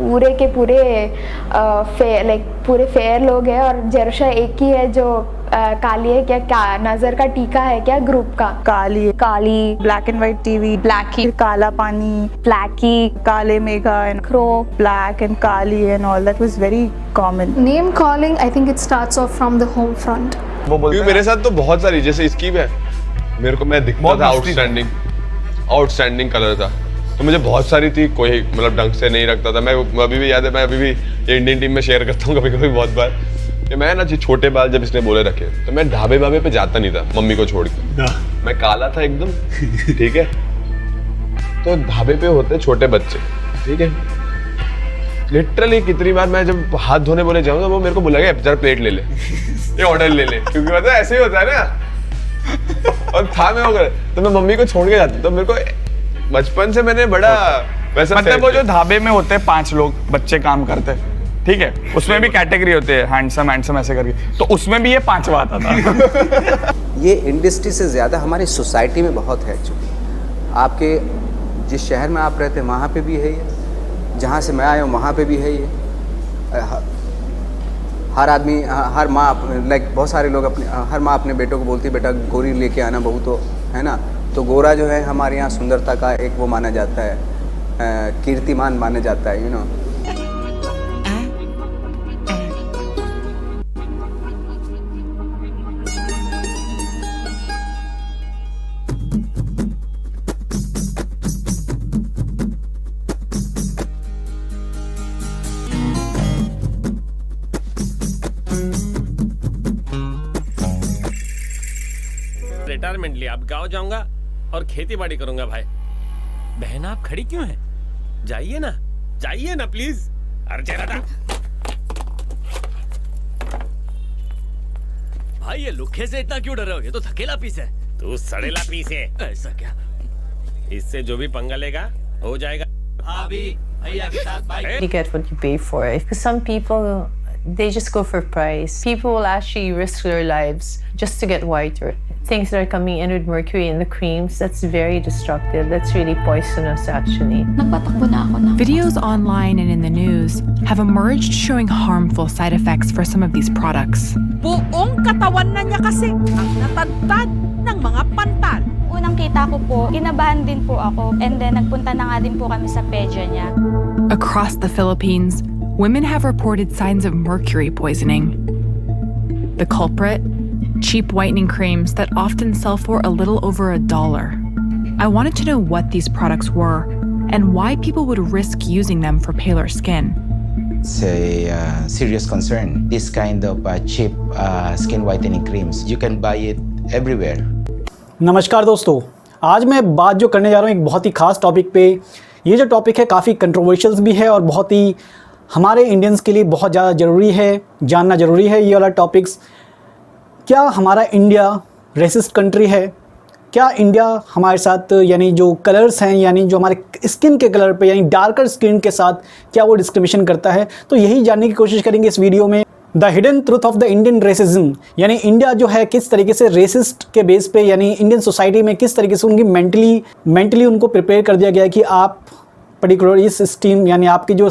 पूरे के पूरे पूरे फेयर लोग हैं और जरशा एक ही है जो काली है क्या नजर का टीका है क्या ग्रुप का? काली black and white TV, blackie, काला पानी, ब्लैकी, काले मेघा and crow, black and kali and all that was very common. Name calling, I think it starts off from the home front. वो बोलते हैं मेरे साथ तो बहुत सारी, जैसे इसकी भी है, मेरे को मैं दिखता था आउटस्टैंडिंग कलर था, तो मुझे बहुत सारी थी, कोई मतलब ढंग से नहीं रखता था। मैं अभी भी याद है, मैं अभी भी ये इंडियन टीम में शेयर करता हूँ कभी कभी बहुत बार कि मैं ना छोटे बाल जब इसने बोले रखे तो मैं ढाबे पे जाता नहीं था मम्मी को छोड़ के। मैं काला था एकदम, ठीक है, तो ढाबे पे होते छोटे बच्चे, ठीक है, लिटरली कितनी बार मैं जब हाथ धोने बोले जाऊंगा वो मेरे को बोलेगा जरा प्लेट ले ले, ये ऑर्डर ले ले, क्योंकि पता है ऐसे ही होता है ना। और था मैं होकर तो मैं मम्मी को छोड़ के जाता, तो मेरे को बचपन से मैंने बड़ा वैसा, मतलब वो जो ढाबे में होते हैं 5 लोग बच्चे काम करते हैं, ठीक है, उसमें भी कैटेगरी होते हैं हैंडसम ऐसे करके, तो उसमें भी ये 5वां आता था। ये इंडस्ट्री से ज़्यादा हमारी सोसाइटी में बहुत है एक्चुअली। आपके जिस शहर में आप रहते हैं वहाँ पे भी है ये, जहाँ से मैं आया हूँ वहाँ पे भी है ये। हर आदमी, हर माँ, लाइक बहुत सारे लोग हर माँ अपने बेटों को बोलती है बेटा गोरी लेके आना बहू, तो है ना, तो गोरा जो है हमारे यहाँ सुंदरता का एक वो माना जाता है, कीर्तिमान माना जाता है, यू नो। रिटायरमेंट लिया, अब गाँव जाऊंगा और खेती बाड़ी करूंगा। भाई बहन आप खड़ी क्यों हैं? जाइए ना प्लीज। अरे चला भाई ये लुखे से इतना क्यों डर रहे हो? ये तो थकेला पीस है। तू सड़ेला पीस है। ऐसा क्या? इससे जो भी पंगा लेगा हो जाएगा। भैया के साथ भाई। You get what you pay for. Because some people, they just go for price. People will actually risk their lives just to get whiter. Things that are coming in with mercury in the creams, that's very destructive. That's really poisonous actually. Nagpatakbo na ako na. Videos online and in the news have emerged showing harmful side effects for some of these products. Buong katawan na niya kasi ang natadtad ng mga pantal. Unang kita ko po, kinabahan din po ako, and then nagpunta na nga din po kami sa pedya niya. Across the Philippines, women have reported signs of mercury poisoning. The culprit? Cheap whitening creams that often sell for a little over $1. I wanted to know what these products were and why people would risk using them for paler skin. It's a serious concern. This kind of cheap skin whitening creams, you can buy it everywhere. नमस्कार दोस्तों, आज मैं बात जो करने जा रहा हूँ एक बहुत ही ख़ास टॉपिक पे। ये जो टॉपिक है काफ़ी कंट्रोवर्शियल भी है और बहुत ही हमारे इंडियंस के लिए बहुत ज़्यादा ज़रूरी है, जानना ज़रूरी है ये वाला टॉपिक्स। क्या हमारा इंडिया रेसिस्ट कंट्री है? क्या इंडिया हमारे साथ यानी जो कलर्स हैं, यानी जो हमारे स्किन के कलर पे यानी डार्कर स्किन के साथ क्या वो डिस्क्रिमिनेशन करता है? तो यही जानने की कोशिश करेंगे इस वीडियो में। The hidden truth of the Indian racism, यानी इंडिया जो है किस तरीके से रेसिस्ट के बेस पे यानी इंडियन सोसाइटी में किस तरीके से उनकी मेंटली उनको प्रिपेयर कर दिया गया है कि आप पर्टिकुलर इस स्टीम यानी आपके जो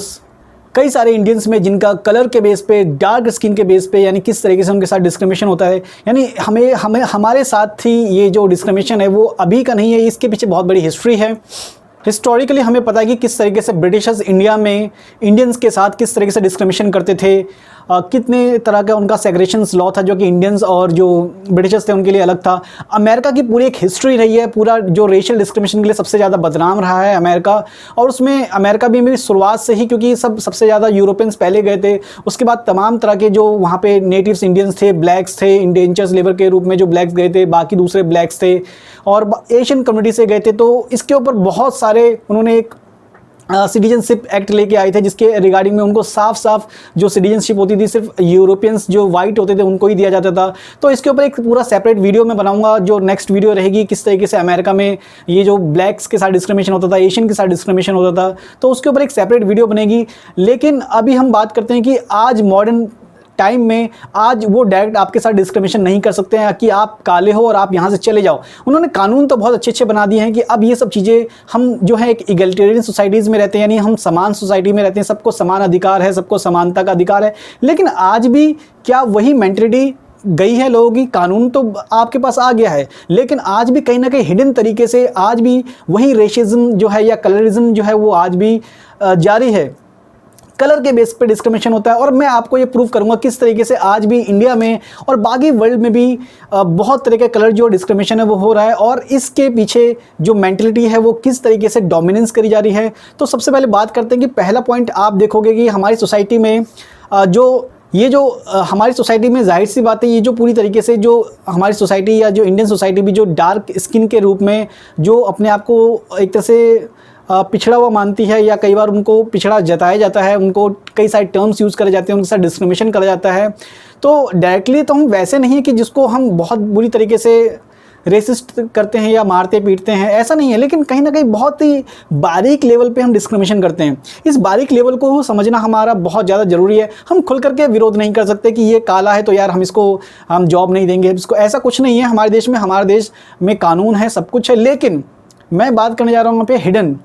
कई सारे इंडियंस में जिनका कलर के बेस पे, डार्क स्किन के बेस पे यानी किस तरीके से उनके साथ डिस्क्रिमिनेशन होता है। यानी हमें हमारे साथ ही ये जो डिस्क्रिमिनेशन है वो अभी का नहीं है, इसके पीछे बहुत बड़ी हिस्ट्री है। हिस्टोरिकली हमें पता है कि किस तरीके से ब्रिटिशर्स इंडिया में इंडियंस के साथ किस तरीके से डिस्क्रिमिनेशन करते थे, कितने तरह का उनका सेग्रेशंस लॉ था जो कि इंडियंस और जो ब्रिटिशर्स थे उनके लिए अलग था। अमेरिका की पूरी एक हिस्ट्री रही है, पूरा जो रेशियल डिस्क्रिमिनेशन के लिए सबसे ज़्यादा बदनाम रहा है अमेरिका। और उसमें अमेरिका भी मेरी शुरुआत से ही, क्योंकि सबसे ज़्यादा यूरोपियंस पहले गए थे, उसके बाद तमाम तरह के जो वहाँ पे नेटिव्स इंडियंस थे, ब्लैक्स थे, इंडेंजर्स लेबर के रूप में जो ब्लैक्स गए थे, बाकी दूसरे ब्लैक्स थे और एशियन कम्युनिटी से गए थे। तो इसके ऊपर बहुत सारे उन्होंने एक सिटीजनशिप एक्ट लेके आए थे जिसके रिगार्डिंग में उनको साफ जो सिटीजनशिप होती थी सिर्फ यूरोपियंस जो वाइट होते थे उनको ही दिया जाता था। तो इसके ऊपर एक पूरा सेपरेट वीडियो मैं बनाऊंगा, जो नेक्स्ट वीडियो रहेगी किस तरीके से अमेरिका में ये जो ब्लैक्स के साथ डिस्क्रिमिनेशन होता था, एशियन के साथ डिस्क्रिमिनेशन होता था, तो उसके ऊपर एक सेपरेट वीडियो बनेगी। लेकिन अभी हम बात करते हैं कि आज मॉडर्न टाइम में आज वो डायरेक्ट आपके साथ डिस्क्रिमिनेशन नहीं कर सकते हैं कि आप काले हो और आप यहाँ से चले जाओ। उन्होंने कानून तो बहुत अच्छे बना दिए हैं कि अब ये सब चीज़ें हम जो है एक इगलिटेरियन सोसाइटीज़ में रहते हैं, यानी हम समान सोसाइटी में रहते हैं, सबको समान अधिकार है, सबको समानता का अधिकार है। लेकिन आज भी क्या वही मेंटलिटी गई है लोगों की? कानून तो आपके पास आ गया है, लेकिन आज भी कहीं ना कहीं हिडन तरीके से आज भी वही रेशिज्म जो है या कलरिज्म जो है वो आज भी जारी है। कलर के बेस पे डिस्क्रिमिनेशन होता है और मैं आपको ये प्रूव करूंगा किस तरीके से आज भी इंडिया में और बाकी वर्ल्ड में भी बहुत तरह के कलर जो डिस्क्रिमिनेशन है वो हो रहा है और इसके पीछे जो मेंटलिटी है वो किस तरीके से डोमिनेंस करी जा रही है। तो सबसे पहले बात करते हैं कि पहला पॉइंट आप देखोगे कि हमारी सोसाइटी में हमारी सोसाइटी में जाहिर सी बात है, ये जो पूरी तरीके से जो हमारी सोसाइटी या जो इंडियन सोसाइटी भी जो डार्क स्किन के रूप में जो अपने आप को एक तरह से पिछड़ा हुआ मानती है या कई बार उनको पिछड़ा जताया जाता है, उनको कई सारे टर्म्स यूज़ करे जाते हैं, उनके साथ डिस्क्रिमिनेशन करा जाता है। तो डायरेक्टली तो हम वैसे नहीं है कि जिसको हम बहुत बुरी तरीके से रेसिस्ट करते हैं या मारते पीटते हैं, ऐसा नहीं है, लेकिन कहीं ना कहीं बहुत ही बारीक लेवल पे हम डिस्क्रिमिनेशन करते हैं। इस बारीक लेवल को समझना हमारा बहुत ज़्यादा ज़रूरी है। हम खुल करके विरोध नहीं कर सकते कि ये काला है तो यार हम जॉब नहीं देंगे, इसको ऐसा कुछ नहीं है। हमारे देश में कानून है, सब कुछ है, लेकिन मैं बात करने जा रहा हूँ वहाँ पे हिडन,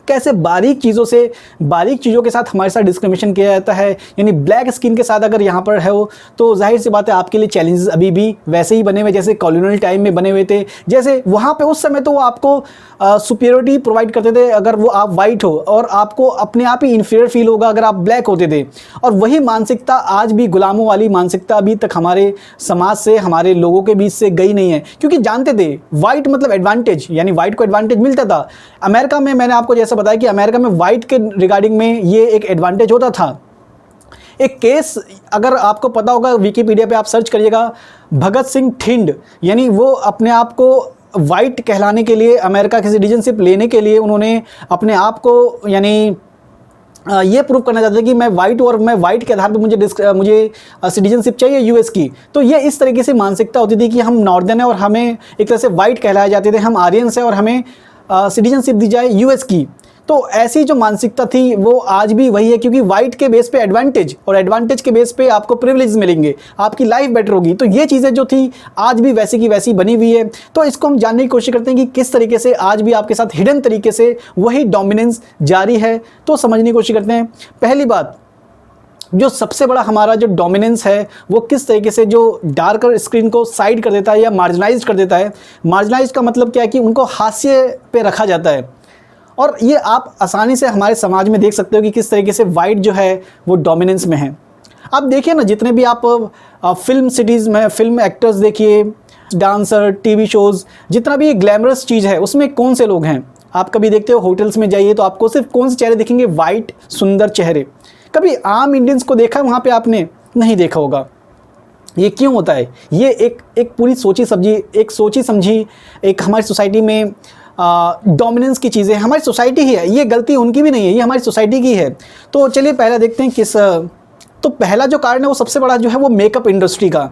कैसे बारीक चीज़ों के साथ हमारे साथ डिस्क्रिमिनेशन किया जाता है। यानी ब्लैक स्किन के साथ अगर यहाँ पर है हो तो जाहिर सी बात है आपके लिए चैलेंजेस अभी भी वैसे ही बने हुए जैसे कॉलोनियल टाइम में बने हुए थे। जैसे वहाँ पे उस समय तो वो आपको सुपीरियरिटी प्रोवाइड करते थे अगर वो आप वाइट हो, और आपको अपने आप ही इन्फीरियर फील होगा अगर आप ब्लैक होते थे। और वही मानसिकता आज भी, गुलामों वाली मानसिकता अभी तक हमारे समाज से, हमारे लोगों के बीच से गई नहीं है, क्योंकि जानते थे वाइट मतलब एडवांटेज, यानी वाइट को एडवांटेज मिलता था। अमेरिका में मैंने आपको जैसा बताया कि अमेरिका में वाइट के रिगार्डिंग में ये एक एडवांटेज होता था। एक केस अगर आपको पता होगा, विकिपीडिया पे आप सर्च करिएगा, भगत सिंह थिंड, यानी वो अपने आप को वाइट कहलाने के लिए, अमेरिका की सिटीजनशिप लेने के लिए उन्होंने अपने आप को यानी ये प्रूव करना चाहते थे कि मैं वाइट हूँ और मैं वाइट के आधार पे मुझे सिटीजनशिप चाहिए यूएस की। तो ये इस तरीके से मानसिकता होती थी कि हम नॉर्दर्न है और हमें एक तरह से वाइट कहलाए जाते थे, हम आर्यंस है और हमें सिटीजनशिप दी जाए यूएस की। तो ऐसी जो मानसिकता थी वो आज भी वही है, क्योंकि वाइट के बेस पे एडवांटेज और एडवांटेज के बेस पे आपको प्रिविलेज मिलेंगे, आपकी लाइफ बेटर होगी। तो ये चीज़ें जो थी आज भी वैसी की वैसी बनी हुई है। तो इसको हम जानने की कोशिश करते हैं कि किस तरीके से आज भी आपके साथ हिडन तरीके से वही डोमिनेंस जारी है। तो समझने की कोशिश करते हैं। पहली बात, जो सबसे बड़ा हमारा जो डोमिनेंस है वो किस तरीके से जो डार्कर स्क्रीन को साइड कर देता है या मार्जिनाइज कर देता है। मार्जिनाइज का मतलब क्या है कि उनको हाशिए पे रखा जाता है। और ये आप आसानी से हमारे समाज में देख सकते हो कि किस तरीके से वाइट जो है वो डोमिनेंस में है। आप देखिए ना, जितने भी आप फिल्म सिटीज़ में फिल्म एक्टर्स देखिए, डांसर, टीवी शोज़, जितना भी ग्लैमरस चीज़ है उसमें कौन से लोग हैं? आप कभी देखते हो होटल्स में जाइए तो आपको सिर्फ कौन से चेहरे दिखेंगे? वाइट सुंदर चेहरे। कभी आम इंडियंस को देखा वहाँ पे आपने? नहीं देखा होगा। ये क्यों होता है? ये एक पूरी सोची समझी एक हमारी सोसाइटी में डोमिनेंस की चीज़ें, हमारी सोसाइटी ही है, ये गलती उनकी भी नहीं है, ये हमारी सोसाइटी की है। तो चलिए पहले देखते हैं तो पहला जो कारण है वो सबसे बड़ा जो है वो मेकअप इंडस्ट्री का।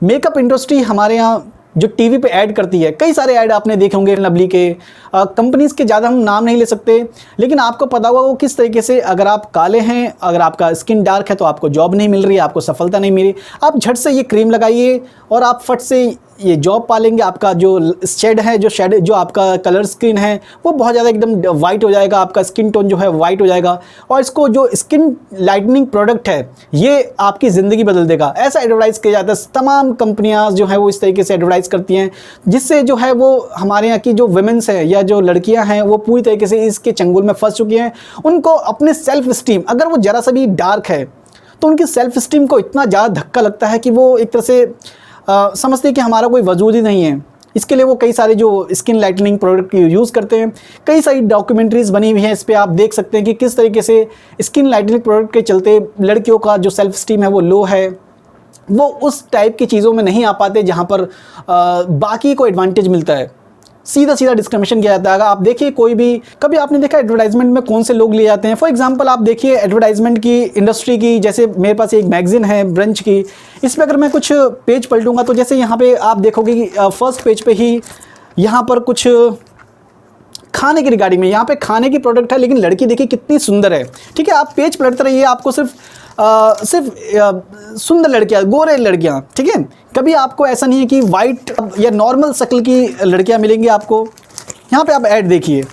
मेकअप इंडस्ट्री हमारे यहाँ जो टीवी पे ऐड करती है, कई सारे ऐड आपने देखे होंगे लवली के, कंपनीज़ के ज़्यादा हम नाम नहीं ले सकते, लेकिन आपको पता होगा वो किस तरीके से, अगर आप काले हैं, अगर आपका स्किन डार्क है तो आपको जॉब नहीं मिल रही है, आपको सफलता नहीं मिली, आप झट से ये क्रीम लगाइए और आप फट से ये जॉब पा लेंगे। आपका जो शेड है, जो आपका कलर स्किन है वो बहुत ज़्यादा एकदम वाइट हो जाएगा, आपका स्किन टोन जो है वाइट हो जाएगा। और इसको जो स्किन लाइटनिंग प्रोडक्ट है ये आपकी ज़िंदगी बदल देगा, ऐसा एडवर्टाइज़ किया जाता है। तमाम कंपनियाँ जो है वो इस तरीके से एडवर्टाइज़ करती हैं, जिससे जो है वो हमारे यहाँ की जो वुमेन्स है या जो लड़कियाँ हैं वो पूरी तरीके से इसके चंगुल में फंस चुकी हैं। उनको अपने सेल्फ स्टीम, अगर वो ज़रा सा भी डार्क है तो उनकी सेल्फ स्टीम को इतना ज़्यादा धक्का लगता है कि वो एक तरह से समझते हैं कि हमारा कोई वजूद ही नहीं है। इसके लिए वो कई सारे जो स्किन लाइटनिंग प्रोडक्ट यूज़ करते हैं। कई सारी डॉक्यूमेंट्रीज़ बनी हुई हैं इस पर, आप देख सकते हैं कि किस तरीके से स्किन लाइटनिंग प्रोडक्ट के चलते लड़कियों का जो सेल्फ स्टीम है वो लो है, वो उस टाइप की चीज़ों में नहीं आ पाते जहाँ पर बाकी को एडवांटेज मिलता है। सीधा डिस्क्रिमिनेशन किया जाता है। अगर आप देखिए कोई भी, कभी आपने देखा एडवर्टाइजमेंट में कौन से लोग लिए जाते हैं? फॉर एग्जांपल आप देखिए एडवर्टाइजमेंट की इंडस्ट्री की, जैसे मेरे पास एक मैगजीन है ब्रंच की, इस पर अगर मैं कुछ पेज पलटूंगा तो जैसे यहाँ पे आप देखोगे कि फर्स्ट पेज पे ही यहाँ पर कुछ खाने की रिगार्डिंग में, यहाँ पे खाने की प्रोडक्ट है, लेकिन लड़की देखिए कितनी सुंदर है। ठीक है, आप पेज पलटते रहिए, आपको सिर्फ सिर्फ सुंदर लड़कियां, गोरे लड़कियां, ठीक है। कभी आपको ऐसा नहीं है कि वाइट या नॉर्मल शक्ल की लड़कियां मिलेंगी आपको। यहाँ पे आप ऐड देखिए,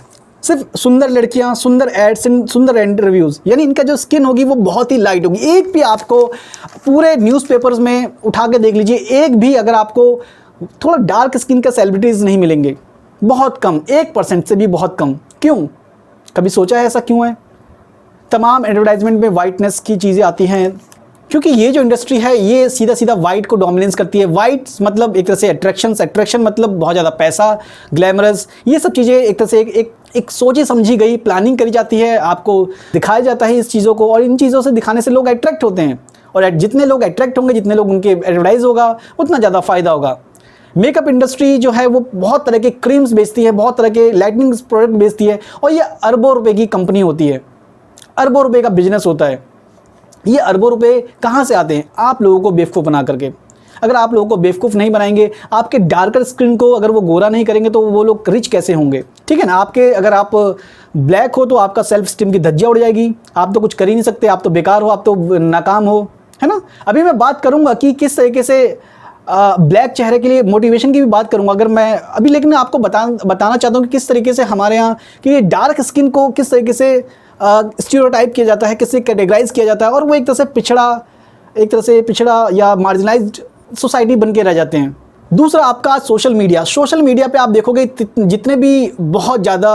सिर्फ सुंदर लड़कियां, सुंदर एड, सुंदर इंटरव्यूज़, यानी इनका जो स्किन होगी वो बहुत ही लाइट होगी। एक भी आपको पूरे न्यूज़पेपर्स में उठा के देख लीजिए, एक भी अगर आपको थोड़ा डार्क स्किन का सेलिब्रिटीज़ नहीं मिलेंगे, बहुत कम, 1% से भी बहुत कम। क्यों? कभी सोचा है ऐसा क्यों है? तमाम एडवर्टाइजमेंट में वाइटनेस की चीज़ें आती हैं, क्योंकि ये जो इंडस्ट्री है ये सीधा सीधा वाइट को डोमिनेंस करती है। वाइट मतलब एक तरह से अट्रैक्शन मतलब बहुत ज़्यादा पैसा, ग्लैमरस, ये सब चीज़ें एक तरह से एक सोची समझी गई प्लानिंग करी जाती है, आपको दिखाया जाता है इस चीज़ों को, और इन चीज़ों से दिखाने से लोग अट्रैक्ट होते हैं, और जितने लोग अट्रैक्ट होंगे, जितने लोग उनके एडवर्टाइज होगा, उतना ज़्यादा फ़ायदा होगा। मेकअप इंडस्ट्री जो है वो बहुत तरह के क्रीम्स बेचती है, बहुत तरह के लाइटनिंग प्रोडक्ट बेचती है, और ये अरबों रुपए की कंपनी होती है, अरबों रुपए का बिजनेस होता है। ये अरबों रुपए कहाँ से आते हैं? आप लोगों को बेवकूफ़ बना करके। अगर आप लोगों को बेवकूफ़ नहीं बनाएंगे, आपके डार्कर स्किन को अगर वो गोरा नहीं करेंगे, तो वो लोग रिच कैसे होंगे? ठीक है ना। अगर आप ब्लैक हो तो आपका सेल्फ स्टीम की धज्जियाँ उड़ जाएगी, आप तो कुछ कर ही नहीं सकते, आप तो बेकार हो, आप तो नाकाम हो, है ना। अभी मैं बात करूँगा कि किस तरीके से ब्लैक चेहरे के लिए मोटिवेशन की भी बात करूंगा अगर मैं अभी, लेकिन आपको बताना चाहता हूँ कि किस तरीके से हमारे यहाँ कि डार्क स्किन को किस तरीके से स्टीरियोटाइप किया जाता है, किससे कैटेगराइज किया जाता है, और वो एक तरह से पिछड़ा या मार्जिनलाइज्ड सोसाइटी बन के रह जाते हैं। दूसरा आपका सोशल मीडिया पे आप देखोगे जितने भी बहुत ज़्यादा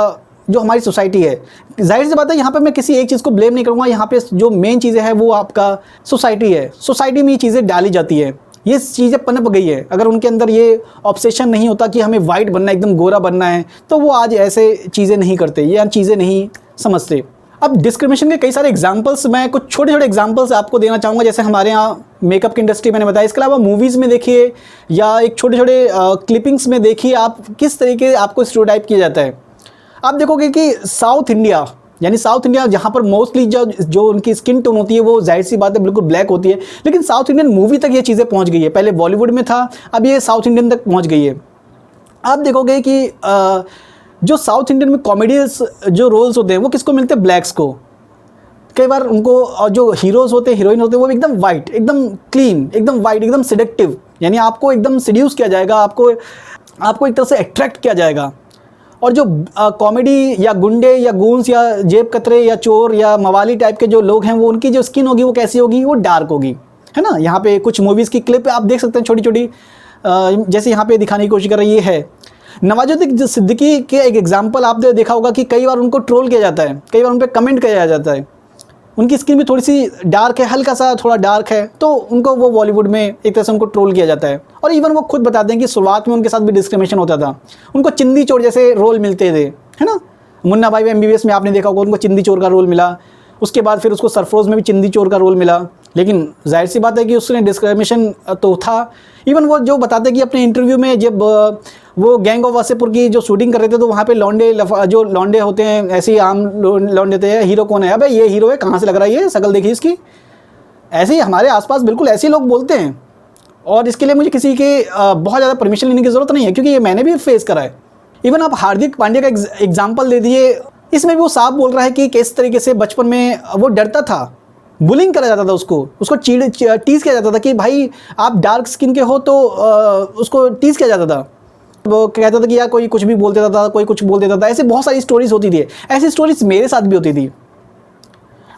जो हमारी सोसाइटी है, जाहिर सी बात है यहाँ पे मैं किसी एक चीज़ को ब्लेम नहीं करूँगा, यहाँ पे जो मेन चीज़ें है वो आपका सोसाइटी है। सोसाइटी में ये चीज़ें डाली जाती है, ये चीज़ें पनप गई है। अगर उनके अंदर ये ऑब्सेशन नहीं होता कि हमें वाइट बनना है, एकदम गोरा बनना है, तो वो आज ऐसे चीज़ें नहीं करते, ये चीज़ें नहीं समझते। अब डिस्क्रिमिनेशन के कई सारे एग्जांपल्स, मैं कुछ छोटे छोटे एग्जांपल्स आपको देना चाहूँगा। जैसे हमारे यहाँ मेकअप की इंडस्ट्री मैंने बताया, इसके अलावा मूवीज़ में देखिए या एक छोटे छोटे क्लिपिंग्स में देखिए आप किस तरीके आपको स्टीरियोटाइप किया जाता है। आप देखोगे कि साउथ इंडिया जहाँ पर मोस्टली जो उनकी स्किन टोन होती है वो जाहिर सी बात है बिल्कुल ब्लैक होती है, लेकिन साउथ इंडियन मूवी तक ये चीज़ें पहुँच गई है। पहले बॉलीवुड में था, अब ये साउथ इंडियन तक पहुँच गई है। आप देखोगे कि जो साउथ इंडियन में कॉमेडियंस जो रोल्स होते हैं वो किसको मिलते हैं? ब्लैक्स को। कई बार उनको जो हीरोज़ होते हैं, हीरोइन होते हैं, वो एकदम वाइट, एकदम क्लीन, एकदम वाइट, एकदम सिडेक्टिव, यानी आपको एकदम सीड्यूस किया जाएगा, आपको एक तरह से अट्रैक्ट किया जाएगा। और जो कॉमेडी या गुंडे या गूंस या जेब कतरे या चोर या मवाली टाइप के जो लोग हैं, वो उनकी जो स्किन होगी वो कैसी होगी? वो डार्क होगी, है ना। यहाँ पे कुछ मूवीज़ की क्लिप आप देख सकते हैं छोटी छोटी, जैसे यहाँ पे दिखाने की कोशिश कर रही है नवाजुद्दीन सिद्दीकी के एक एग्जाम्पल आपने देखा होगा कि कई बार उनको ट्रोल किया जाता है, कई बार उन पर कमेंट किया जाता है। उनकी स्किन भी थोड़ी सी डार्क है, हल्का सा थोड़ा डार्क है, तो उनको वो बॉलीवुड में एक तरह से उनको ट्रोल किया जाता है। और इवन वो खुद बताते हैं कि शुरुआत में उनके साथ भी डिस्क्रिमिनेशन होता था, उनको चिंदी चोर जैसे रोल मिलते थे, है ना। मुन्ना भाई MBBS में आपने देखा होगा उनको चिंदी चोर का रोल मिला, उसके बाद फिर उसको सरफरोज में भी चिंदी चोर का रोल मिला, लेकिन जाहिर सी बात है कि उसने डिस्क्रिमिनेशन तो था। इवन वो जो बताते कि अपने इंटरव्यू में जब वो गैंग ऑफ वासेपुर की जो शूटिंग कर रहे थे, तो वहाँ पे जो लौंडे होते हैं, ऐसे ही आम लौंडे थे, हीरो कौन है, अबे ये हीरो है, कहाँ से लग रहा है ये, शक्ल देखिए इसकी। ऐसे ही हमारे आसपास बिल्कुल ऐसे लोग बोलते हैं, और इसके लिए मुझे किसी के बहुत ज़्यादा परमिशन लेने की ज़रूरत नहीं है, क्योंकि ये मैंने भी फेस करा है। इवन आप हार्दिक पांड्या का एग्जाम्पल दे दिए, इसमें भी वो साफ बोल रहा है कि किस तरीके से बचपन में वो डरता था, बुलिंग करा जाता था, उसको टीज़ किया जाता था कि भाई आप डार्क स्किन के हो, तो उसको टीज़ किया जाता था। वो कहता था कि यार कोई कुछ भी बोल देता था, कोई कुछ बोल देता था, ऐसे बहुत सारी स्टोरीज होती थी। ऐसी स्टोरीज मेरे साथ भी होती थी,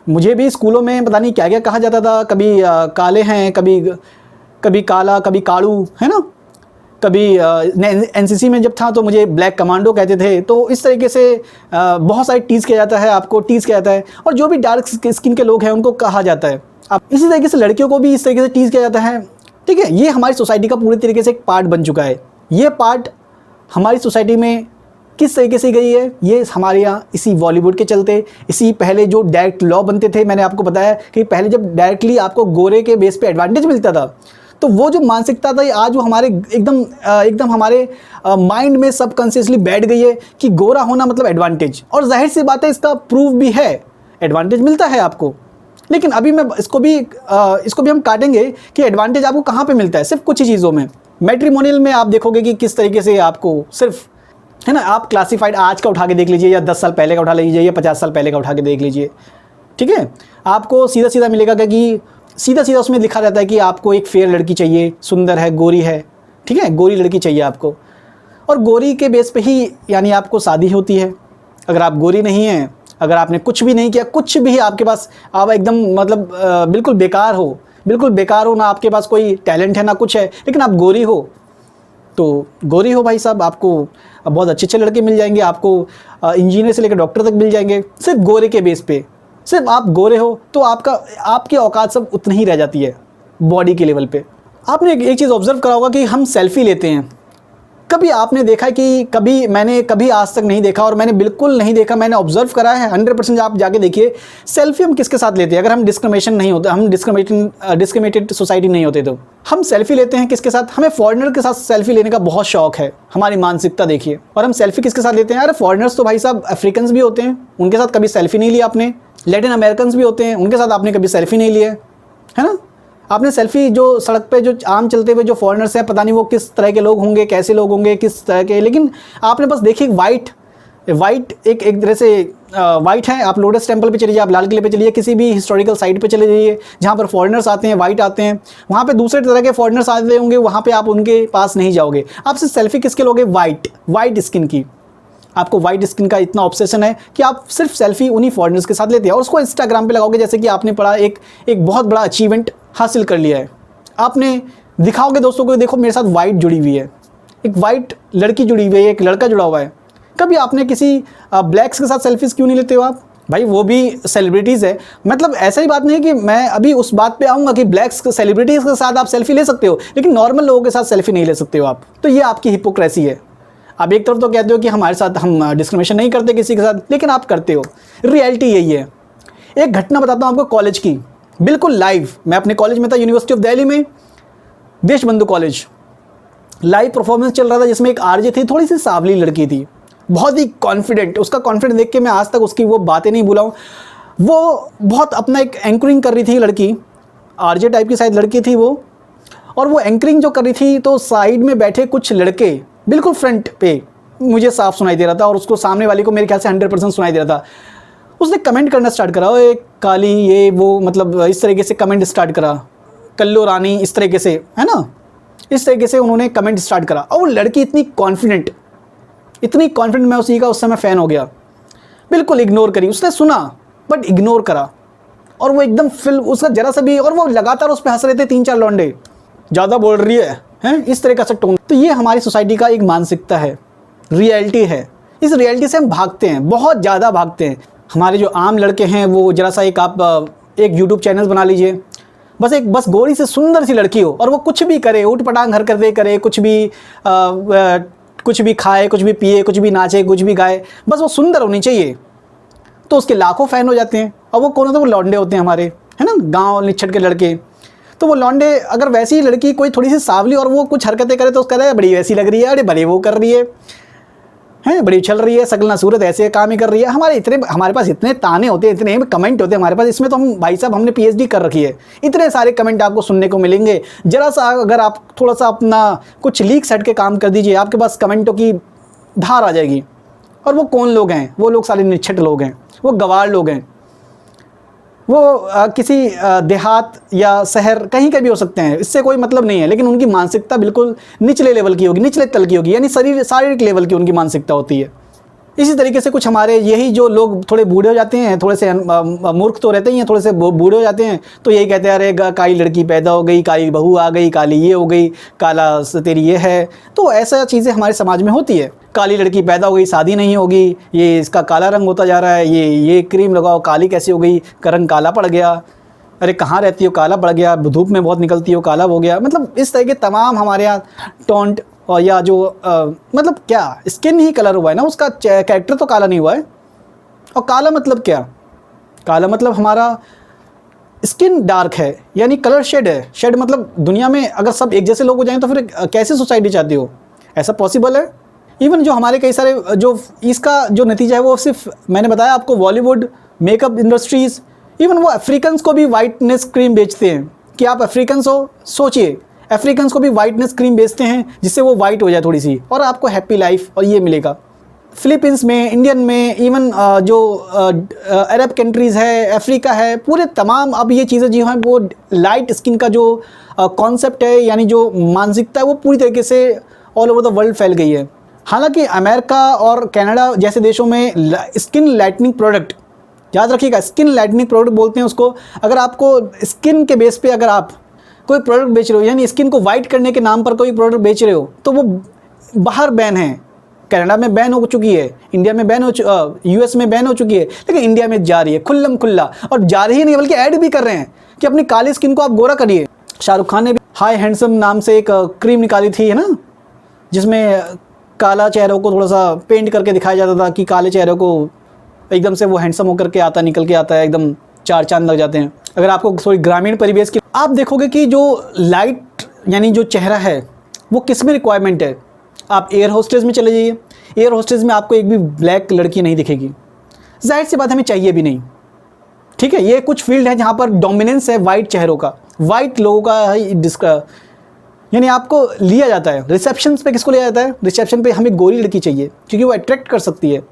मुझे भी स्कूलों में पता नहीं क्या क्या कहा जाता था, कभी काले हैं, कभी काला, कभी काड़ू, है ना। कभी NCC में जब था तो मुझे ब्लैक कमांडो कहते थे। तो इस तरीके से बहुत सारी टीज़ किया जाता है, आपको टीज़ किया जाता है, और जो भी डार्क स्किन के लोग हैं उनको कहा जाता है। अब इसी तरीके से लड़कियों को भी इस तरीके से टीज़ किया जाता है, ठीक है। ये हमारी सोसाइटी का पूरी तरीके से एक पार्ट बन चुका है। ये पार्ट हमारी सोसाइटी में किस तरीके से गई है, ये हमारे यहाँ इसी बॉलीवुड के चलते, इसी पहले जो डायरेक्ट लॉ बनते थे, मैंने आपको बताया कि पहले जब डायरेक्टली आपको गोरे के बेस पे एडवांटेज मिलता था, तो वो जो मानसिकता था आज वो हमारे एकदम हमारे माइंड में सबकॉन्शियसली बैठ गई है कि गोरा होना मतलब एडवांटेज। और जाहिर सी बात है इसका प्रूफ भी है, एडवांटेज मिलता है आपको। लेकिन अभी मैं इसको भी हम काटेंगे कि एडवांटेज आपको कहाँ पे मिलता है। सिर्फ कुछ ही चीज़ों में, मैट्रिमोनियल में आप देखोगे कि किस तरीके से आपको सिर्फ, है ना, आप क्लासिफाइड आज का उठा के देख लीजिए, या 10 साल पहले का उठा लीजिए, या 50 साल पहले का उठा के देख लीजिए, ठीक है। आपको सीधा सीधा मिलेगा कि सीधा सीधा उसमें लिखा रहता है कि आपको एक फेयर लड़की चाहिए, सुंदर है, गोरी है, ठीक है, गोरी लड़की चाहिए आपको, और गोरी के बेस पे ही यानी आपको शादी होती है। अगर आप गोरी नहीं हैं, अगर आपने कुछ भी नहीं किया, कुछ भी आपके पास, आप एकदम मतलब बिल्कुल बेकार हो, बिल्कुल बेकार हो, ना आपके पास कोई टैलेंट है ना कुछ है, लेकिन आप गोरी हो, तो गोरी हो भाई साहब, आपको बहुत अच्छे अच्छे लड़के मिल जाएंगे, आपको इंजीनियर से लेकर डॉक्टर तक मिल जाएंगे, सिर्फ गोरे के बेस पे। सिर्फ आप गोरे हो तो आपकी औकात सब उतनी ही रह जाती है बॉडी के लेवल पे। आपने एक चीज़ ऑब्जर्व करा होगा कि हम सेल्फ़ी लेते हैं। कभी आपने देखा कि मैंने कभी आज तक नहीं देखा, और मैंने बिल्कुल नहीं देखा, मैंने ऑब्जर्व करा है 100%। आप जाके देखिए सेल्फी हम किसके साथ लेते हैं। अगर हम डिस्क्रिमिनेशन नहीं होता, हम डिस्क्रिमिनेटेड सोसाइटी नहीं होते, तो हम सेल्फी लेते हैं किसके साथ? हमें फॉरेनर के साथ सेल्फी लेने का बहुत शौक है। हमारी मानसिकता देखिए, और हम सेल्फी किसके साथ लेते हैं? अरे फॉरेनर्स तो भाई साहब अफ्रीकन भी होते हैं, उनके साथ कभी सेल्फी नहीं लिया आपने। लैटिन अमेरिकन भी होते हैं, उनके साथ आपने कभी सेल्फी नहीं लिया है ना। आपने सेल्फी जो सड़क पे जो आम चलते हुए जो फॉरेनर्स हैं, पता नहीं वो किस तरह के लोग होंगे, कैसे लोग होंगे, किस तरह के, लेकिन आपने बस देखी वाइट एक तरह से वाइट है। आप लोटस टेम्पल पे चलिए, आप लाल किले पे चलिए, किसी भी हिस्टोरिकल साइट पे चले जाइए जहाँ पर फॉरेनर्स आते हैं, वाइट आते हैं, वहाँ पे दूसरे तरह के फॉरेनर्स आते होंगे, वहाँ पे आप उनके पास नहीं जाओगे। आप सिर्फ सेल्फी किसके लोगे? वाइट स्किन की। आपको वाइट स्किन का इतना ऑब्सेशन है कि आप सिर्फ सेल्फी उन्हीं फॉरेनर्स के साथ लेते हैं, और उसको इंस्टाग्राम पे लगाओगे जैसे कि आपने पढ़ा एक बहुत बड़ा अचीवमेंट हासिल कर लिया है। आपने दिखाओगे दोस्तों को, देखो मेरे साथ वाइट जुड़ी हुई है, एक वाइट लड़की जुड़ी हुई है, एक लड़का जुड़ा हुआ है। कभी आपने किसी ब्लैक्स के साथ सेल्फीज़ क्यों नहीं लेते हो आप? भाई वो भी सेलिब्रिटीज़ है। मतलब ऐसा ही बात नहीं है कि मैं अभी उस बात पे आऊँगा कि ब्लैक्स सेलिब्रिटीज़ के साथ आप सेल्फी ले सकते हो, लेकिन नॉर्मल लोगों के साथ सेल्फी नहीं ले सकते हो आप। तो ये आपकी हिपोक्रेसी है। आप एक तरफ तो कहते हो कि हमारे साथ हम डिस्क्रिमिनेशन नहीं करते किसी के साथ, लेकिन आप करते हो। रियलिटी यही है। एक घटना बताता हूँ आपको कॉलेज की, बिल्कुल लाइव। मैं अपने कॉलेज में था, यूनिवर्सिटी ऑफ दिल्ली में, देशबंधु कॉलेज। लाइव परफॉर्मेंस चल रहा था जिसमें एक आरजे थी, थोड़ी सी सांवली लड़की थी, बहुत ही कॉन्फिडेंट। उसका कॉन्फिडेंस देख के मैं आज तक उसकी वो बातें नहीं भूला हूँ। वो बहुत अपना एक एंकरिंग कर रही थी लड़की, आरजे टाइप की शायद लड़की थी वो, और वो एंकरिंग जो कर रही थी तो साइड में बैठे कुछ लड़के बिल्कुल फ्रंट पे मुझे साफ सुनाई दे रहा था, और उसको सामने वाले को मेरे ख्याल से 100% सुनाई दे रहा था। उसने कमेंट करना स्टार्ट करा, ओए काली, ये वो, मतलब इस तरीके से कमेंट स्टार्ट करा, कल्लो रानी, इस तरीके से, है ना, इस तरीके से उन्होंने कमेंट स्टार्ट करा। और वो लड़की इतनी कॉन्फिडेंट, मैं उसी का उस समय फ़ैन हो गया। बिल्कुल इग्नोर करी, उसने सुना बट इग्नोर करा, और वो एकदम उसका जरा सा भी, और वो लगातार उस पर हंस रहे थे 3-4 लौंडे, ज़्यादा बोल रही है इस तरह का सा टोन। तो ये हमारी सोसाइटी का एक मानसिकता है, रियलिटी है। इस रियलिटी से हम भागते हैं, बहुत ज़्यादा भागते हैं। हमारे जो आम लड़के हैं वो जरा सा एक यूट्यूब चैनल बना लीजिए, बस गोरी से सुंदर सी लड़की हो, और वो कुछ भी करे, ऊट पटांग हरकतें करे, कुछ भी खाए, कुछ भी पिए, कुछ भी नाचे, कुछ भी गाए, बस वो सुंदर होनी चाहिए, तो उसके लाखों फ़ैन हो जाते हैं। और वो कौन होते हैं? वो लौंडे होते हैं हमारे, है ना, गाँव निछट के लड़के। तो वो लौंडे, अगर वैसी ही लड़की कोई थोड़ी सी सांवली और वो कुछ हरकतें करे तो उसका है बड़ी वैसी लग रही है, अरे बड़े वो कर रही है, बड़ी उछल रही है, सकल ना सूरत, ऐसे काम ही कर रही है। हमारे पास इतने ताने होते हैं, इतने कमेंट होते हैं हमारे पास। इसमें तो हम भाई साहब हमने PhD कर रखी है, इतने सारे कमेंट आपको सुनने को मिलेंगे। जरा सा अगर आप थोड़ा सा अपना कुछ लीक सेट के काम कर दीजिए, आपके पास कमेंटों की धार आ जाएगी। और वो कौन लोग हैं? वो लोग सारे निछट लोग हैं, वो गवार लोग हैं, वो किसी देहात या शहर कहीं के भी हो सकते हैं, इससे कोई मतलब नहीं है, लेकिन उनकी मानसिकता बिल्कुल निचले लेवल की होगी, निचले तल की होगी, यानी शारीरिक लेवल की उनकी मानसिकता होती है। इसी तरीके से कुछ हमारे यही जो लोग थोड़े बूढ़े हो जाते हैं, थोड़े से मूर्ख तो रहते ही हैं, थोड़े से बूढ़े हो जाते हैं, तो यही कहते हैं अरे काली लड़की पैदा हो गई, काली बहू आ गई, काली ये हो गई, काला तेरी ये है। तो ऐसा चीज़ें हमारे समाज में होती है। काली लड़की पैदा हो गई, शादी नहीं होगी, ये इसका काला रंग होता जा रहा है, ये क्रीम लगाओ, काली कैसी हो गई, रंग काला पड़ गया, अरे कहाँ रहती हो, काला पड़ गया, धूप में बहुत निकलती हो, काला हो गया। मतलब इस तरह के तमाम हमारे यहाँ टोंट, और या जो मतलब क्या स्किन ही कलर हुआ है ना, उसका कैरेक्टर तो काला नहीं हुआ है। और काला मतलब क्या? काला मतलब हमारा स्किन डार्क है, यानी कलर शेड है। शेड मतलब दुनिया में अगर सब एक जैसे लोग हो जाएं तो फिर कैसे सोसाइटी चाहती हो? ऐसा पॉसिबल है? इवन जो हमारे कई सारे जो इसका जो नतीजा है वो सिर्फ मैंने बताया आपको, बॉलीवुड, मेकअप इंडस्ट्रीज़, इवन वो अफ्रीकन्स को भी वाइटनेस क्रीम बेचते हैं कि आप अफ्रीकन्स हो। सोचिए, अफ्रीकन्स को भी वाइटनेस क्रीम बेचते हैं जिससे वो वाइट हो जाए थोड़ी सी, और आपको हैप्पी लाइफ और ये मिलेगा। फिलीपींस में, इंडियन में, इवन जो अरब कंट्रीज़ है, अफ्रीका है, पूरे तमाम अब ये चीज़ें जो हैं वो लाइट स्किन का जो कॉन्सेप्ट है, यानी जो मानसिकता है, वो पूरी तरीके से ऑल ओवर द वर्ल्ड फैल गई है। हालांकि अमेरिका और कनाडा जैसे देशों में स्किन लाइटनिंग प्रोडक्ट, याद रखिएगा स्किन लाइटनिंग प्रोडक्ट बोलते हैं उसको, अगर आपको स्किन के बेस पे अगर आप कोई प्रोडक्ट बेच रहे हो, यानी स्किन को वाइट करने के नाम पर कोई प्रोडक्ट बेच रहे हो, तो वो बाहर बैन है। कनाडा में बैन हो चुकी है, इंडिया में बैन हो यूएस में बैन हो चुकी है, लेकिन इंडिया में जा रही है खुल्लम खुल्ला, और जा रही ही नहीं बल्कि ऐड भी कर रहे हैं कि अपनी काली स्किन को आप गोरा करिए। शाहरुख खान ने भी हाई हैंडसम नाम से एक क्रीम निकाली थी, है ना, जिसमें काला चेहरों को थोड़ा सा पेंट करके दिखाया जाता था कि काले चेहरों को एकदम से वो हैंडसम होकर के आता, निकल के आता है, एकदम 4 चांद लग जाते हैं। अगर आपको थोड़ी ग्रामीण परिवेश की, आप देखोगे कि जो लाइट यानी जो चेहरा है वो किस में रिक्वायरमेंट है। आप एयर होस्टेस में चले जाइए, एयर होस्टेस में आपको एक भी ब्लैक लड़की नहीं दिखेगी, जाहिर सी बात हमें चाहिए भी नहीं, ठीक है। ये कुछ फील्ड है जहाँ पर डोमिनेंस है वाइट चेहरों का, वाइट लोगों का, यानी आपको लिया जाता है। रिसेप्शन पे किसको लिया जाता है? रिसेप्शन पे हमें गोरी लड़की चाहिए क्योंकि वो अट्रैक्ट कर सकती है,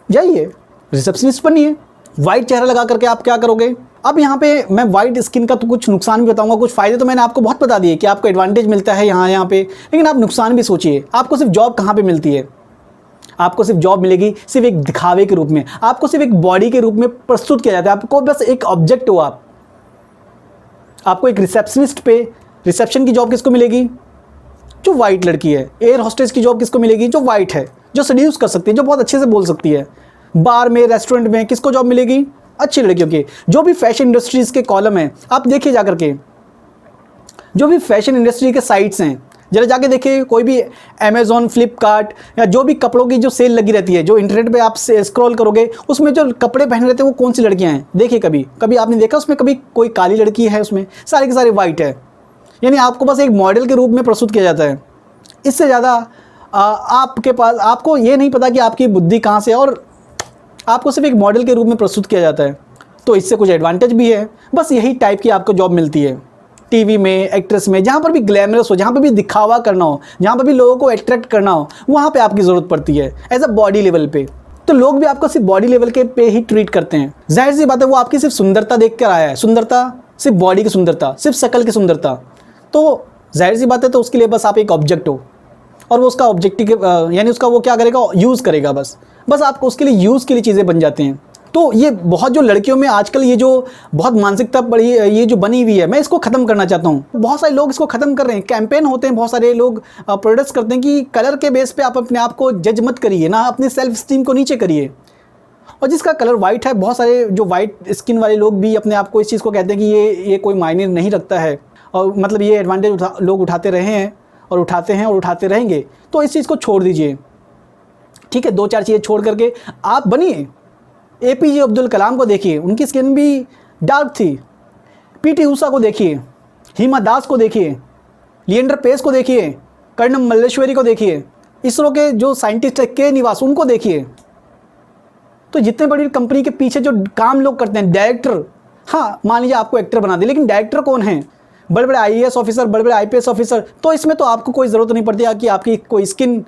जाइए रिसेप्शनिस्ट बनिए। वाइट चेहरा लगा करके आप क्या करोगे? अब यहाँ पे मैं वाइट स्किन का तो कुछ नुकसान भी बताऊंगा, कुछ फ़ायदे तो मैंने आपको बहुत बता दिए कि आपको एडवांटेज मिलता है यहाँ पे, लेकिन आप नुकसान भी सोचिए। आपको सिर्फ जॉब कहाँ पे मिलती है? आपको सिर्फ जॉब मिलेगी सिर्फ एक दिखावे के रूप में, आपको सिर्फ एक बॉडी के रूप में प्रस्तुत किया जाता है, आपको बस एक ऑब्जेक्ट हो आप। आपको एक रिसेप्शनिस्ट पे, रिसेप्शन की जॉब किसको मिलेगी? जो वाइट लड़की है। एयर होस्टेस की जॉब किसको मिलेगी? जो वाइट है, जो सड्यूस कर सकती है, जो बहुत अच्छे से बोल सकती है। बार में, रेस्टोरेंट में किसको जॉब मिलेगी? अच्छी लड़कियों की। जो भी फैशन इंडस्ट्रीज के कॉलम हैं, आप देखिए जाकर के, जो भी फैशन इंडस्ट्री के साइट्स हैं, जरा जाके देखिए, कोई भी अमेज़ॉन, फ्लिपकार्ट या जो भी कपड़ों की जो सेल लगी रहती है, जो इंटरनेट पे आप स्क्रॉल करोगे, उसमें जो कपड़े पहने रहते हैं वो कौन सी लड़कियां हैं? देखिए कभी आपने देखा उसमें कभी कोई काली लड़की है? उसमें सारे के सारे वाइट है। यानी आपको बस एक मॉडल के रूप में प्रस्तुत किया जाता है। इससे ज़्यादा आपके पास, आपको ये नहीं पता कि आपकी बुद्धि कहाँ से, और आपको सिर्फ एक मॉडल के रूप में प्रस्तुत किया जाता है। तो इससे कुछ एडवांटेज भी है, बस यही टाइप की आपको जॉब मिलती है टीवी में, एक्ट्रेस में, जहाँ पर भी ग्लैमरस हो, जहाँ पर भी दिखावा करना हो, जहाँ पर भी लोगों को अट्रैक्ट करना हो, वहाँ पे आपकी ज़रूरत पड़ती है एज अ बॉडी लेवल पे। तो लोग भी आपको सिर्फ बॉडी लेवल के पे ही ट्रीट करते हैं। जाहिर सी बात है, वो आपकी सिर्फ सुंदरता देख कर आया है, सुंदरता सिर्फ बॉडी की सुंदरता, सिर्फ शक्ल की सुंदरता, तो जाहिर सी बात है तो उसके लिए बस आप एक ऑब्जेक्ट हो, और वो उसका ऑब्जेक्टिव यानी उसका वो क्या करेगा? यूज़ करेगा। बस आपको उसके लिए यूज़ के लिए चीज़ें बन जाती हैं। तो ये बहुत जो लड़कियों में आजकल ये जो बहुत मानसिकता बड़ी ये जो बनी हुई है, मैं इसको ख़त्म करना चाहता हूँ। बहुत सारे लोग इसको ख़त्म कर रहे हैं, कैंपेन होते हैं, बहुत सारे लोग प्रोडक्ट्स करते हैं कि कलर के बेस पे आप अपने आप को जज मत करिए, ना अपनी सेल्फ स्टीम को नीचे करिए। और जिसका कलर वाइट है, बहुत सारे जो वाइट स्किन वाले लोग भी अपने आप को इस चीज़ को कहते हैं कि ये कोई मायने नहीं रखता है, और मतलब ये एडवांटेज लोग उठाते रहे हैं और उठाते हैं और उठाते रहेंगे। तो इस चीज़ को छोड़ दीजिए, ठीक है। 2-4 चीज़ें छोड़ करके आप बनिए। APJ अब्दुल कलाम को देखिए, उनकी स्किन भी डार्क थी। PT ऊषा को देखिए, हिमा दास को देखिए, लिएंडर पेस को देखिए, कर्णम मल्लेश्वरी को देखिए, इसरो के जो साइंटिस्ट है के निवास, उनको देखिए। तो जितने बड़ी कंपनी के पीछे जो काम लोग करते हैं, डायरेक्टर, हाँ मान लीजिए आपको एक्टर बना दे, लेकिन डायरेक्टर कौन है? बड़े बड़े IAS ऑफिसर, बड़े बड़े IPS ऑफिसर। तो इसमें तो आपको कोई ज़रूरत नहीं पड़ती कि आपकी कोई स्किन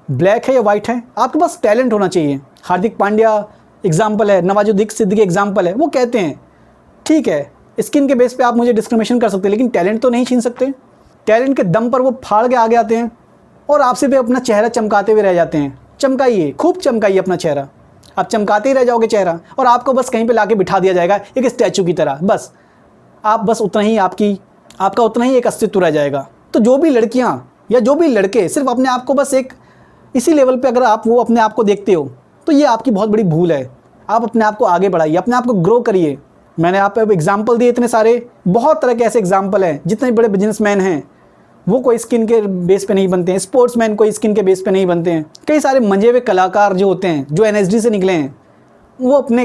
ब्लैक है या वाइट है, आपके पास टैलेंट होना चाहिए। हार्दिक पांड्या एग्जाम्पल है, नवाजुद्दीन सिद्दीकी एग्जाम्पल है। वो कहते हैं ठीक है, स्किन के बेस पे आप मुझे डिस्क्रिमिनेशन कर सकते हैं, लेकिन टैलेंट तो नहीं छीन सकते। टैलेंट के दम पर वो फाड़ के आगे आते हैं और आपसे भी अपना चेहरा चमकाते हुए रह जाते हैं। चमकाइए, खूब चमकाइए अपना चेहरा, आप चमकाते ही रह जाओगे चेहरा, और आपको बस कहीं पे लाके बिठा दिया जाएगा एक स्टैचू की तरह। बस आप बस उतना ही आपका उतना ही एक अस्तित्व रह जाएगा। तो जो भी लड़कियाँ या जो भी लड़के सिर्फ अपने आप को बस एक इसी लेवल पे अगर आप वो अपने आप को देखते हो, तो ये आपकी बहुत बड़ी भूल है। आप अपने आप को आगे बढ़ाइए, अपने आप को ग्रो करिए। मैंने आप पे एग्जाम्पल दिए इतने सारे, बहुत तरह के ऐसे एग्जाम्पल हैं। जितने बड़े बिजनेसमैन हैं वो कोई स्किन के बेस पे नहीं बनते हैं, स्पोर्ट्समैन कोई स्किन के बेस पे नहीं बनते हैं। कई सारे मंजे हुए कलाकार जो होते हैं, जो NSD से निकले हैं, वो अपने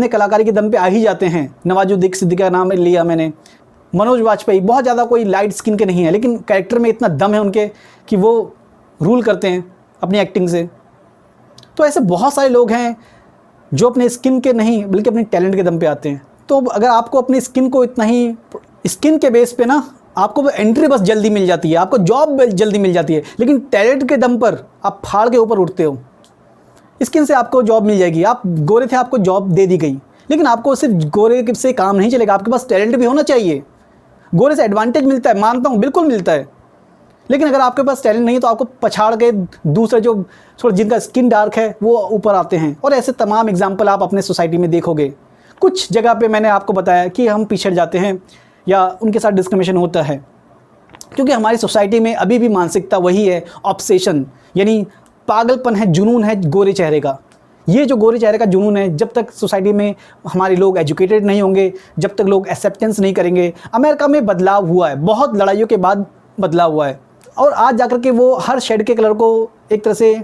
कलाकारी के दम पे आ ही जाते हैं। नवाजुद्दीन सिद्दीकी का नाम लिया मैंने, मनोज वाजपेयी, बहुत ज़्यादा कोई लाइट स्किन के नहीं है, लेकिन कैरेक्टर में इतना दम है उनके कि वो रूल करते हैं अपनी एक्टिंग से। तो ऐसे बहुत सारे लोग हैं जो अपने स्किन के नहीं बल्कि अपने टैलेंट के दम पे आते हैं। तो अगर आपको अपनी स्किन को इतना ही, स्किन के बेस पे ना आपको वो एंट्री बस जल्दी मिल जाती है, आपको जॉब जल्दी मिल जाती है, लेकिन टैलेंट के दम पर आप फाड़ के ऊपर उठते हो। स्किन से आपको जॉब मिल जाएगी, आप गोरे थे, आपको जॉब दे दी गई, लेकिन आपको सिर्फ गोरे से काम नहीं चलेगा, आपके पास टैलेंट भी होना चाहिए। गोरे से एडवांटेज मिलता है, मानता हूँ, बिल्कुल मिलता है, लेकिन अगर आपके पास टैलेंट नहीं है तो आपको पछाड़ के दूसरे जो थोड़ा जिनका स्किन डार्क है वो ऊपर आते हैं। और ऐसे तमाम एग्जाम्पल आप अपने सोसाइटी में देखोगे। कुछ जगह पे मैंने आपको बताया कि हम पिछड़ जाते हैं या उनके साथ डिस्क्रिमिनेशन होता है, क्योंकि हमारी सोसाइटी में अभी भी मानसिकता वही है, ऑब्सेशन, यानी पागलपन है, जुनून है गोरे चेहरे का। ये जो गोरे चेहरे का जुनून है, जब तक सोसाइटी में हमारे लोग एजुकेटेड नहीं होंगे, जब तक लोग एक्सेप्टेंस नहीं करेंगे। अमेरिका में बदलाव हुआ है, बहुत लड़ाइयों के बाद बदलाव हुआ है, और आज जाकर के वो हर शेड के कलर को एक तरह से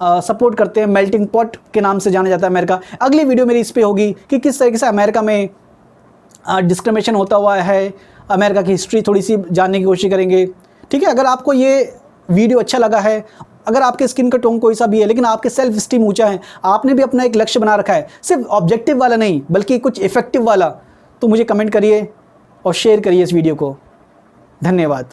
सपोर्ट करते हैं। मेल्टिंग पॉट के नाम से जाना जाता है अमेरिका। अगली वीडियो मेरी इस पे होगी कि किस तरीके से अमेरिका में डिस्क्रिमिनेशन होता हुआ है, अमेरिका की हिस्ट्री थोड़ी सी जानने की कोशिश करेंगे। ठीक है, अगर आपको ये वीडियो अच्छा लगा है, अगर आपके स्किन का टोन कोई सा भी है लेकिन आपके सेल्फ स्टीम ऊंचा है, आपने भी अपना एक लक्ष्य बना रखा है, सिर्फ ऑब्जेक्टिव वाला नहीं बल्कि कुछ इफेक्टिव वाला, तो मुझे कमेंट करिए और शेयर करिए इस वीडियो को। धन्यवाद।